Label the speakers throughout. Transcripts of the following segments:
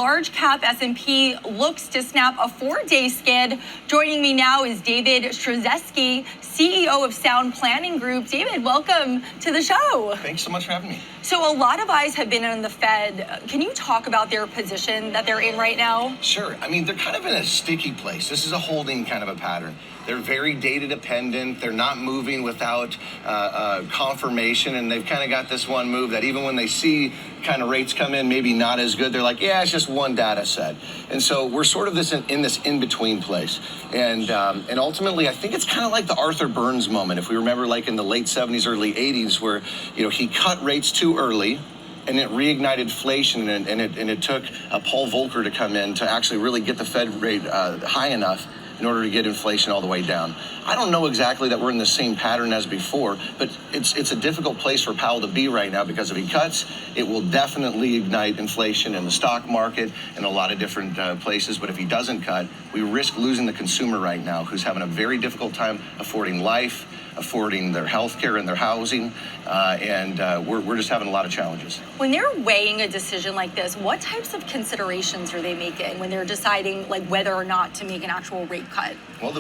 Speaker 1: large cap S&P looks to snap a 4-day skid. Joining me now is David Stryzewski, CEO of Sound Planning Group. David, welcome to the show.
Speaker 2: Thanks so much for having me.
Speaker 1: So a lot of eyes have been on the Fed. Can you talk about their position that they're in right now?
Speaker 2: Sure. I mean, they're kind of in a sticky place. This is a holding kind of a pattern. They're very data dependent. They're not moving without confirmation. And they've kind of got this one move that even when they see kind of rates come in, maybe not as good, they're like, yeah, it's just one data set. And so we're sort of in this in-between place. And ultimately, I think it's kind of like the Arthur Burns moment. If we remember, like in the late 70s, early 80s, where, you know, he cut rates too early, and it reignited inflation, and it took Paul Volcker to come in to actually really get the Fed rate high enough in order to get inflation all the way down. I don't know exactly that we're in the same pattern as before, but it's a difficult place for Powell to be right now, because if he cuts, it will definitely ignite inflation in the stock market and a lot of different places. But if he doesn't cut, we risk losing the consumer right now, who's having a very difficult time affording life, affording their health care and their housing, and we're just having a lot of challenges.
Speaker 1: When they're weighing a decision like this, what types of considerations are they making when they're deciding like whether or not to make an actual rate cut?
Speaker 2: Well,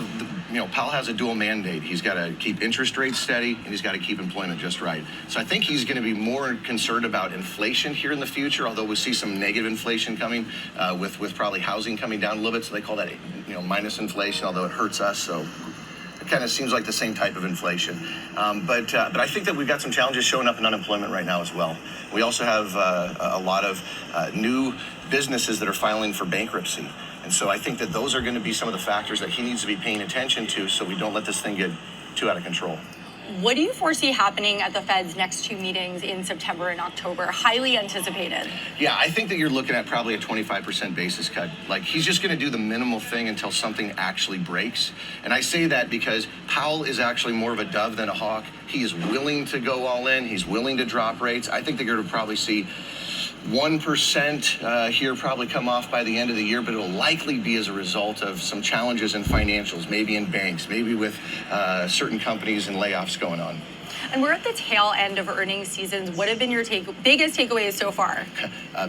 Speaker 2: Powell has a dual mandate. He's got to keep interest rates steady, and he's got to keep employment just right. So I think he's going to be more concerned about inflation here in the future, although we see some negative inflation coming with probably housing coming down a little bit. So they call that minus inflation, although it hurts us. So it kind of seems like the same type of inflation. But I think that we've got some challenges showing up in unemployment right now as well. We also have a lot of new businesses that are filing for bankruptcy. And so I think that those are going to be some of the factors that he needs to be paying attention to, so we don't let this thing get too out of control.
Speaker 1: What do you foresee happening at the Fed's next two meetings in September and October? Highly anticipated.
Speaker 2: Yeah, I think that you're looking at probably a 25% basis cut. Like, he's just going to do the minimal thing until something actually breaks. And I say that because Powell is actually more of a dove than a hawk. He is willing to go all in. He's willing to drop rates. I think that you're going to probably see 1% here probably come off by the end of the year, but it'll likely be as a result of some challenges in financials, maybe in banks, maybe with certain companies and layoffs going on.
Speaker 1: And we're at the tail end of earnings seasons. What have been your biggest takeaways so far?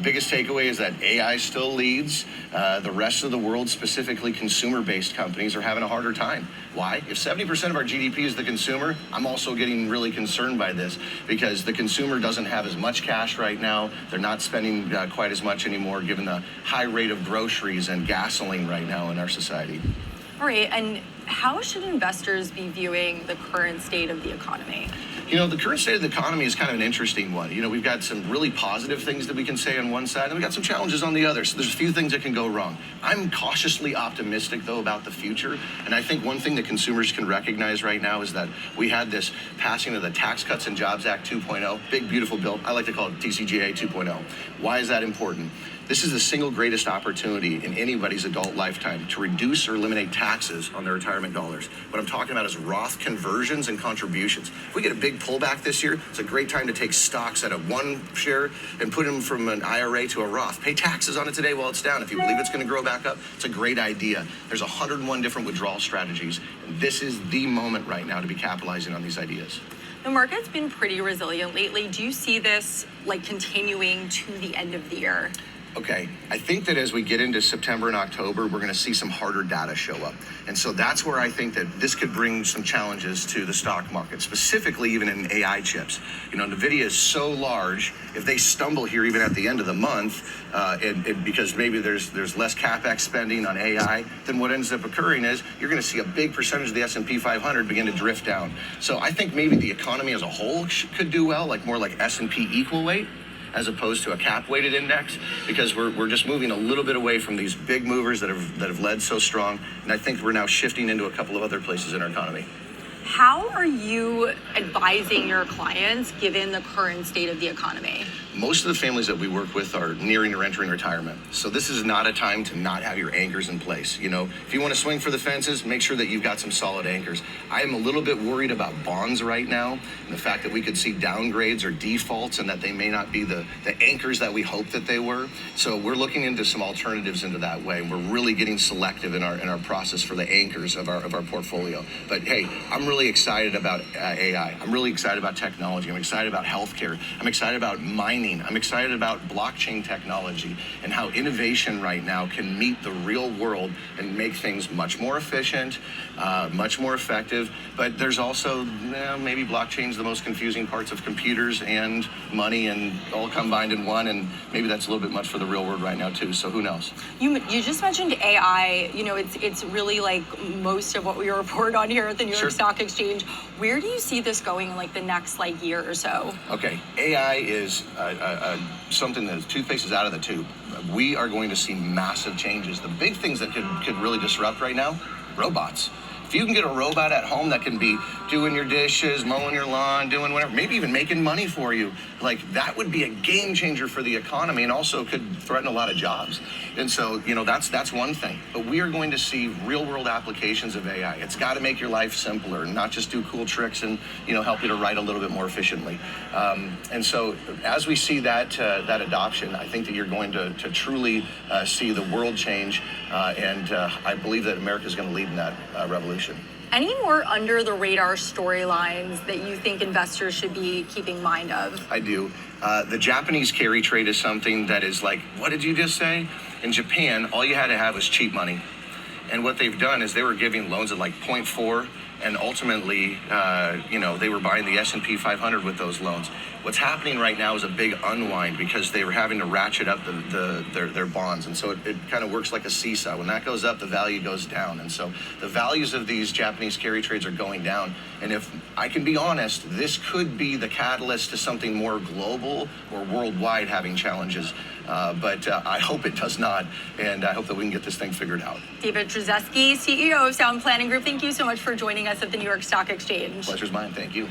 Speaker 2: Biggest takeaway is that AI still leads. The rest of the world, specifically consumer-based companies, are having a harder time. Why? If 70% of our GDP is the consumer, I'm also getting really concerned by this, because the consumer doesn't have as much cash right now. They're not spending quite as much anymore, given the high rate of groceries and gasoline right now in our society.
Speaker 1: All right, and how should investors be viewing the current state of the economy?
Speaker 2: You know, the current state of the economy is kind of an interesting one. You know, we've got some really positive things that we can say on one side, and we've got some challenges on the other. So there's a few things that can go wrong. I'm cautiously optimistic, though, about the future. And I think one thing that consumers can recognize right now is that we had this passing of the Tax Cuts and Jobs Act 2.0, big, beautiful bill. I like to call it TCJA 2.0. Why is that important? This is the single greatest opportunity in anybody's adult lifetime to reduce or eliminate taxes on their retirement dollars. What I'm talking about is Roth conversions and contributions. If we get a big pullback this year, it's a great time to take stocks out of one share and put them from an IRA to a Roth. Pay taxes on it today while it's down. If you believe it's going to grow back up, it's a great idea. There's 101 different withdrawal strategies. And this is the moment right now to be capitalizing on these ideas.
Speaker 1: The market's been pretty resilient lately. Do you see this continuing to the end of the year?
Speaker 2: Okay, I think that as we get into September and October, we're going to see some harder data show up. And so that's where I think that this could bring some challenges to the stock market, specifically even in AI chips. You know, NVIDIA is so large, if they stumble here even at the end of the month, and because maybe there's less CapEx spending on AI, then what ends up occurring is you're going to see a big percentage of the S&P 500 begin to drift down. So I think maybe the economy as a whole could do well, more like S&P equal weight, as opposed to a cap-weighted index, because we're just moving a little bit away from these big movers that have led so strong, and I think we're now shifting into a couple of other places in our economy.
Speaker 1: How are you advising your clients given the current state of the economy?
Speaker 2: Most of the families that we work with are nearing or entering retirement. So this is not a time to not have your anchors in place. You know, if you want to swing for the fences, make sure that you've got some solid anchors. I am a little bit worried about bonds right now, and the fact that we could see downgrades or defaults and that they may not be the anchors that we hoped that they were. So we're looking into some alternatives into that way. We're really getting selective in our process for the anchors of our portfolio. But hey, I'm really excited about AI. I'm really excited about technology. I'm excited about healthcare. I'm excited about mining mining. I'm excited about blockchain technology and how innovation right now can meet the real world and make things much more efficient, much more effective. But there's also maybe blockchain's the most confusing parts of computers and money and all combined in one. And maybe that's a little bit much for the real world right now too. So who knows?
Speaker 1: You just mentioned AI. You know, it's really like most of what we report on here at the New York Stock Exchange. Where do you see this going in like the next year or so?
Speaker 2: Okay, AI is something that toothpaste is out of the tube. We are going to see massive changes. The big things that could really disrupt right now, robots. If you can get a robot at home that can be doing your dishes, mowing your lawn, doing whatever, maybe even making money for you, like that would be a game changer for the economy and also could threaten a lot of jobs. And so, you know, that's one thing. But we are going to see real world applications of AI. It's got to make your life simpler and not just do cool tricks and, you know, help you to write a little bit more efficiently. And so as we see that adoption, I think that you're going to truly see the world change. And I believe that America is going to lead in that revolution.
Speaker 1: Any more under the radar storylines that you think investors should be keeping mind of?
Speaker 2: I do. The Japanese carry trade is something that is like, what did you just say? In Japan, all you had to have was cheap money. And what they've done is they were giving loans at like 0.4, and ultimately, you know, they were buying the S&P 500 with those loans. What's happening right now is a big unwind because they were having to ratchet up their bonds. And so it kind of works like a seesaw. When that goes up, the value goes down. And so the values of these Japanese carry trades are going down. And if I can be honest, this could be the catalyst to something more global or worldwide having challenges. But I hope it does not. And I hope that we can get this thing figured out.
Speaker 1: David Stryzewski, CEO of Sound Planning Group, thank you so much for joining us at the New York Stock Exchange.
Speaker 2: Pleasure's mine. Thank you.